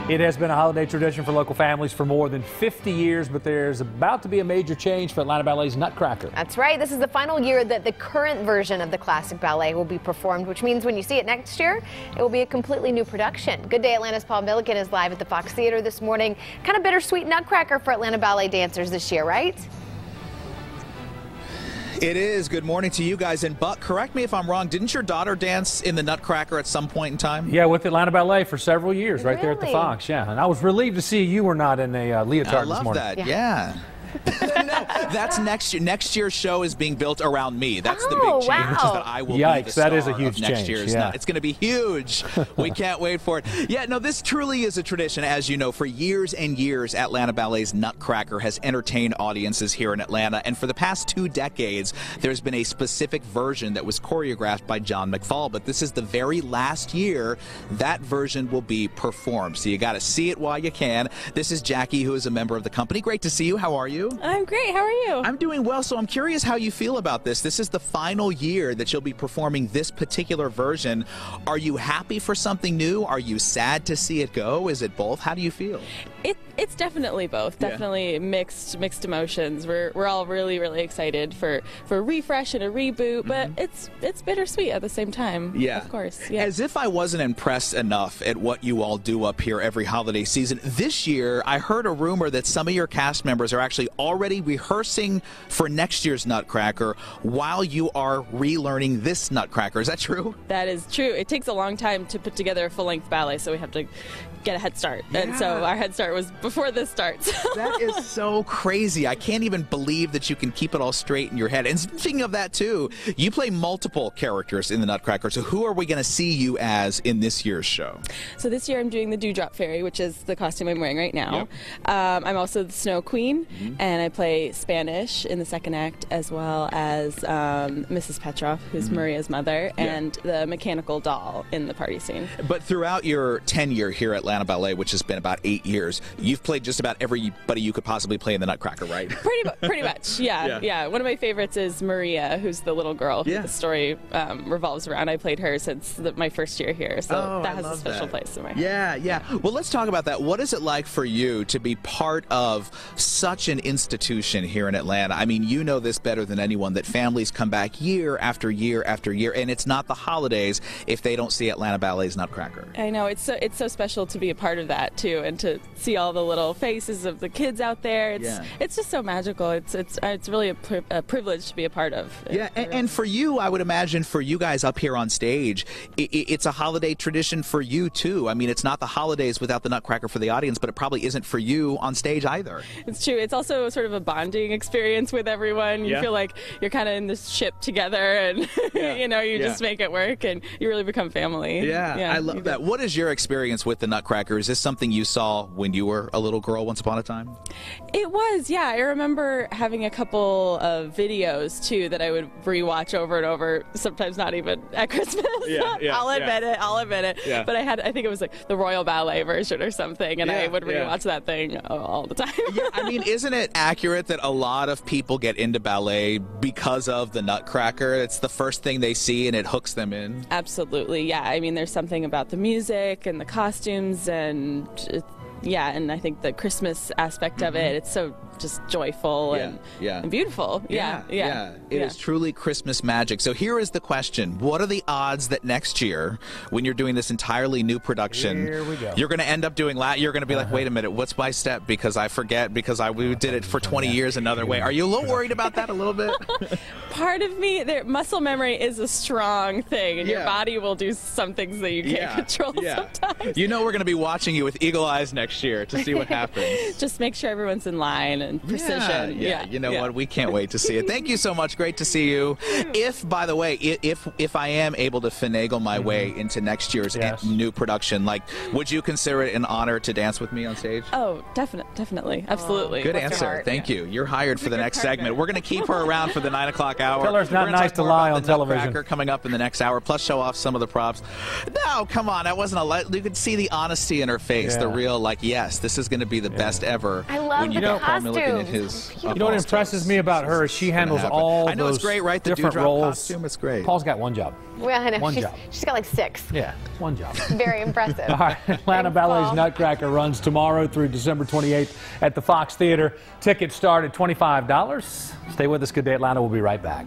It has been a holiday tradition for local families for more than 50 years, but there's about to be a major change for Atlanta Ballet's Nutcracker. That's right. This is the final year that the current version of the classic ballet will be performed, which means when you see it next year, it will be a completely new production. Good Day Atlanta's Paul Milliken is live at the Fox Theater this morning. Kind of bittersweet Nutcracker for Atlanta Ballet dancers this year, right? It is. Good morning to you guys. And Buck, correct me if I'm wrong, didn't your daughter dance in the Nutcracker at some point in time? Yeah, with Atlanta Ballet for several years, right there at the Really? Fox. Yeah, and I was relieved to see you were not in a leotard this morning. I love that. Yeah. No, that's next year. Next year's show is being built around me. That's the big change. Wow. Is that I will be Yikes, the star that is a huge of next change. year's. Yeah. It's going to be huge. We can't wait for it. Yeah, no, this truly is a tradition. As you know, for years and years, Atlanta Ballet's Nutcracker has entertained audiences here in Atlanta. And for the past 2 decades, there's been a specific version that was choreographed by John McFall. But this is the very last year that version will be performed. So you got to see it while you can. This is Jackie, who is a member of the company. Great to see you. How are you? I'm great. How are you? I'm doing well, so I'm curious how you feel about this. This is the final year that you'll be performing this particular version. Are you happy for something new? Are you sad to see it go? Is it both? How do you feel? It's definitely both. Definitely mixed emotions. We're all really excited for a refresh and a reboot, but it's bittersweet at the same time. Yeah, of course. Yeah. As if I wasn't impressed enough at what you all do up here every holiday season. This year, I heard a rumor that some of your cast members are actually already rehearsing for next year's Nutcracker while you are relearning this Nutcracker. Is that true? That is true. It takes a long time to put together a full-length ballet, so we have to get a head start. And so our head start was before this starts. That is so crazy. I can't even believe that you can keep it all straight in your head. And speaking of that, too, you play multiple characters in the Nutcracker. So who are we going to see you as in this year's show? So this year I'm doing the Dewdrop Fairy, which is the costume I'm wearing right now. Yep. I'm also the Snow Queen, and I play Spanish in the second act, as well as Mrs. Petrov, who's Maria's mother, and the mechanical doll in the party scene. But throughout your tenure here at Atlanta Ballet, which has been about 8 years, you've played just about everybody you could possibly play in the Nutcracker, right? Pretty much, yeah. One of my favorites is Maria, who's the little girl who the story revolves around. I played her since my first year here, so that has a special place in my heart. Yeah. Well, let's talk about that. What is it like for you to be part of such an institution here in Atlanta? I mean, you know this better than anyone, that families come back year after year after year, and it's not the holidays if they don't see Atlanta Ballet's Nutcracker. I know, it's so special to be a part of that too, and to see all the little faces of the kids out there. It's just so magical. It's really a privilege to be a part of. Yeah, and for you, I would imagine for you guys up here on stage, it's a holiday tradition for you too. I mean, it's not the holidays without the Nutcracker for the audience, but it probably isn't for you on stage either. It's true. It's also sort of a bonding experience with everyone. You feel like you're kind of in this ship together, and you just make it work, and you really become family. Yeah, I love that. What is your experience with the Nutcracker? Is this something you saw when you were a little girl once upon a time? It was, yeah. I remember having a couple of videos too that I would rewatch over and over, sometimes not even at Christmas. I'll admit it. Yeah. But I think it was like the Royal Ballet version or something, and I would rewatch that thing all the time. I mean, isn't it accurate that a lot of people get into ballet because of the Nutcracker? It's the first thing they see and it hooks them in. Absolutely, yeah. I mean, there's something about the music and the costumes, and and I think the Christmas aspect of it, it's so just joyful and beautiful. It is truly Christmas magic. So here is the question. What are the odds that next year, when you're doing this entirely new production, you're going to end up doing you're going to be like, wait a minute, what's my step? Because I forget, because we did it for 20 years another way. Are you a little worried about that a little bit? Part of me, muscle memory is a strong thing, and your body will do some things that you can't control sometimes. You know, we're going to be watching you with eagle eyes next year to see what happens. Just make sure everyone's in line and precision. You know what? We can't wait to see it. Thank you so much. Great to see you. If, by the way, if I am able to finagle my way into next year's new production, would you consider it an honor to dance with me on stage? Oh, definitely. Absolutely. Good answer. Thank you. You're hired for the next segment. We're going to keep her around for the 9 o'clock hour. Tell her it's not nice to lie on television. Coming up in the next hour, plus show off some of the props. No, come on. That wasn't you could see the honesty in her face. The real, yes, this is going to be the best ever. I love the costumes. looking at costumes. his. You know what impresses me about her is she handles all I know, those it's great, right? The different dewdrop roles. costume, it's great. Paul's got one job. Well, I know. One job. She's got like 6. Yeah, one job. Very impressive. All right, Atlanta Ballet's Nutcracker runs tomorrow through December 28th at the Fox Theater. Tickets start at $25. Stay with us. Good Day Atlanta. We'll be right back.